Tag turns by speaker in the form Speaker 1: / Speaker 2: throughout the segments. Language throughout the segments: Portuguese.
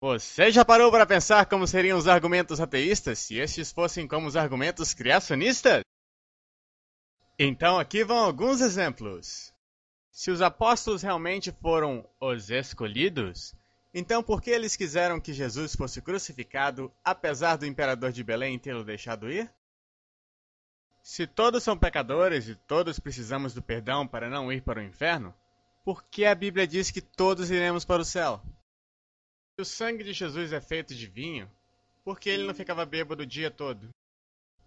Speaker 1: Você já parou para pensar como seriam os argumentos ateístas se estes fossem como os argumentos criacionistas? Então aqui vão alguns exemplos. Se os apóstolos realmente foram os escolhidos, então por que eles quiseram que Jesus fosse crucificado, apesar do imperador de Belém tê-lo deixado ir? Se todos são pecadores e todos precisamos do perdão para não ir para o inferno, por que a Bíblia diz que todos iremos para o céu? Se o sangue de Jesus é feito de vinho, por que ele não ficava bêbado o dia todo?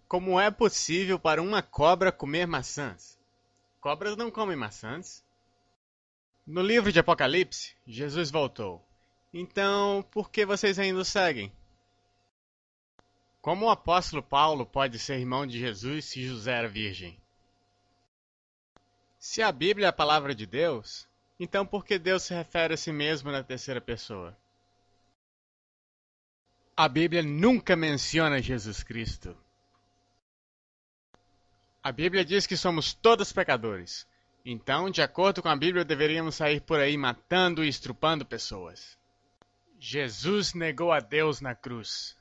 Speaker 1: Como é possível para uma cobra comer maçãs? Cobras não comem maçãs. No livro de Apocalipse, Jesus voltou. Então, por que vocês ainda o seguem? Como o apóstolo Paulo pode ser irmão de Jesus se José era virgem? Se a Bíblia é a palavra de Deus, então por que Deus se refere a si mesmo na terceira pessoa? A Bíblia nunca menciona Jesus Cristo. A Bíblia diz que somos todos pecadores. Então, de acordo com a Bíblia, deveríamos sair por aí matando e estrupando pessoas. Jesus negou a Deus na cruz.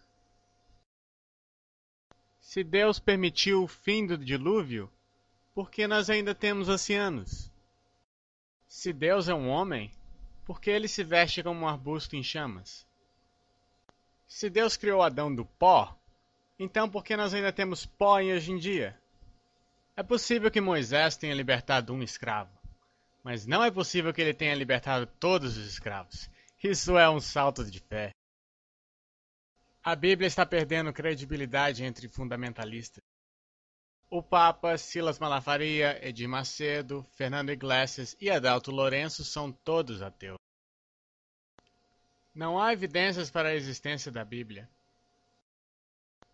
Speaker 1: Se Deus permitiu o fim do dilúvio, por que nós ainda temos oceanos? Se Deus é um homem, por que ele se veste como um arbusto em chamas? Se Deus criou Adão do pó, então por que nós ainda temos pó hoje em dia? É possível que Moisés tenha libertado um escravo, mas não é possível que ele tenha libertado todos os escravos. Isso é um salto de fé. A Bíblia está perdendo credibilidade entre fundamentalistas. O Papa, Silas Malafaria, Edir Macedo, Fernando Iglesias e Adalto Lourenço são todos ateus. Não há evidências para a existência da Bíblia.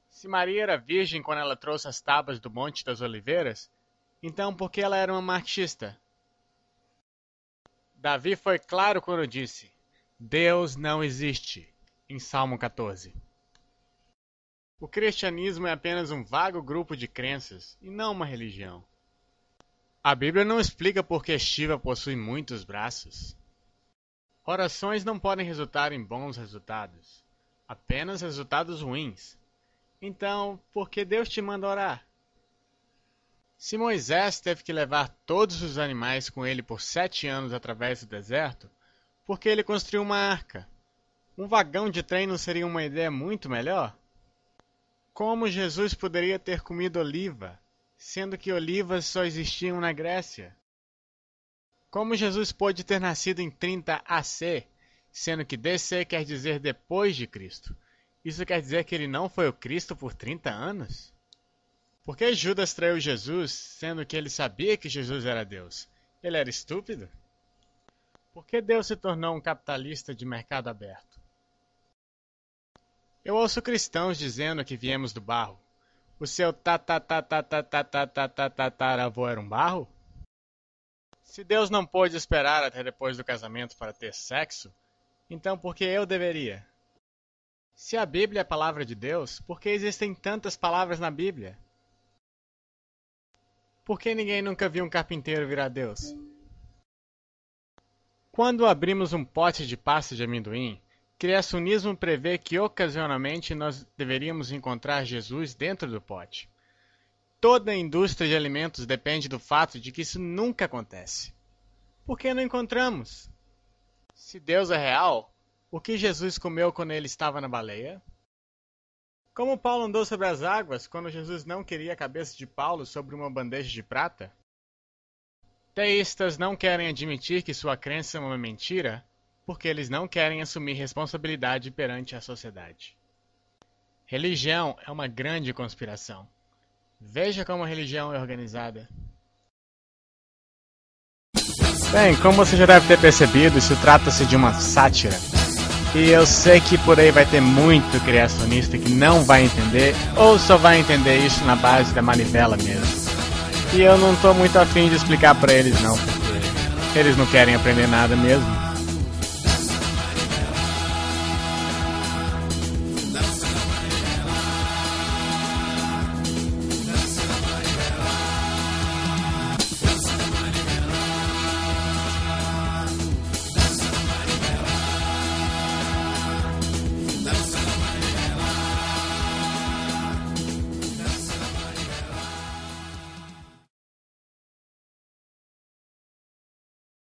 Speaker 1: Se Maria era virgem quando ela trouxe as tábuas do Monte das Oliveiras, então por que ela era uma marxista? Davi foi claro quando disse: Deus não existe, em Salmo 14. O cristianismo é apenas um vago grupo de crenças e não uma religião. A Bíblia não explica por que Shiva possui muitos braços. Orações não podem resultar em bons resultados, apenas resultados ruins. Então, por que Deus te manda orar? Se Moisés teve que levar todos os animais com ele por 7 anos através do deserto, por que ele construiu uma arca? Um vagão de trem não seria uma ideia muito melhor? Como Jesus poderia ter comido oliva, sendo que olivas só existiam na Grécia? Como Jesus pôde ter nascido em 30 AC, sendo que DC quer dizer depois de Cristo? Isso quer dizer que ele não foi o Cristo por 30 anos? Por que Judas traiu Jesus, sendo que ele sabia que Jesus era Deus? Ele era estúpido? Por que Deus se tornou um capitalista de mercado aberto? Eu ouço cristãos dizendo que viemos do barro. O seu tataravô era um barro? Se Deus não pôde esperar até depois do casamento para ter sexo, então por que eu deveria? Se a Bíblia é a palavra de Deus, por que existem tantas palavras na Bíblia? Por que ninguém nunca viu um carpinteiro virar Deus? Quando abrimos um pote de pasta de amendoim, criacionismo prevê que ocasionalmente nós deveríamos encontrar Jesus dentro do pote. Toda a indústria de alimentos depende do fato de que isso nunca acontece. Por que não encontramos? Se Deus é real, o que Jesus comeu quando ele estava na baleia? Como Paulo andou sobre as águas quando Jesus não queria a cabeça de Paulo sobre uma bandeja de prata? Teístas não querem admitir que sua crença é uma mentira porque eles não querem assumir responsabilidade perante a sociedade. Religião é uma grande conspiração. Veja como a religião é organizada. Bem, como você já deve ter percebido, isso trata-se de uma sátira. E eu sei que por aí vai ter muito criacionista que não vai entender, ou só vai entender isso na base da manivela mesmo. E eu não tô muito afim de explicar pra eles não, porque eles não querem aprender nada mesmo.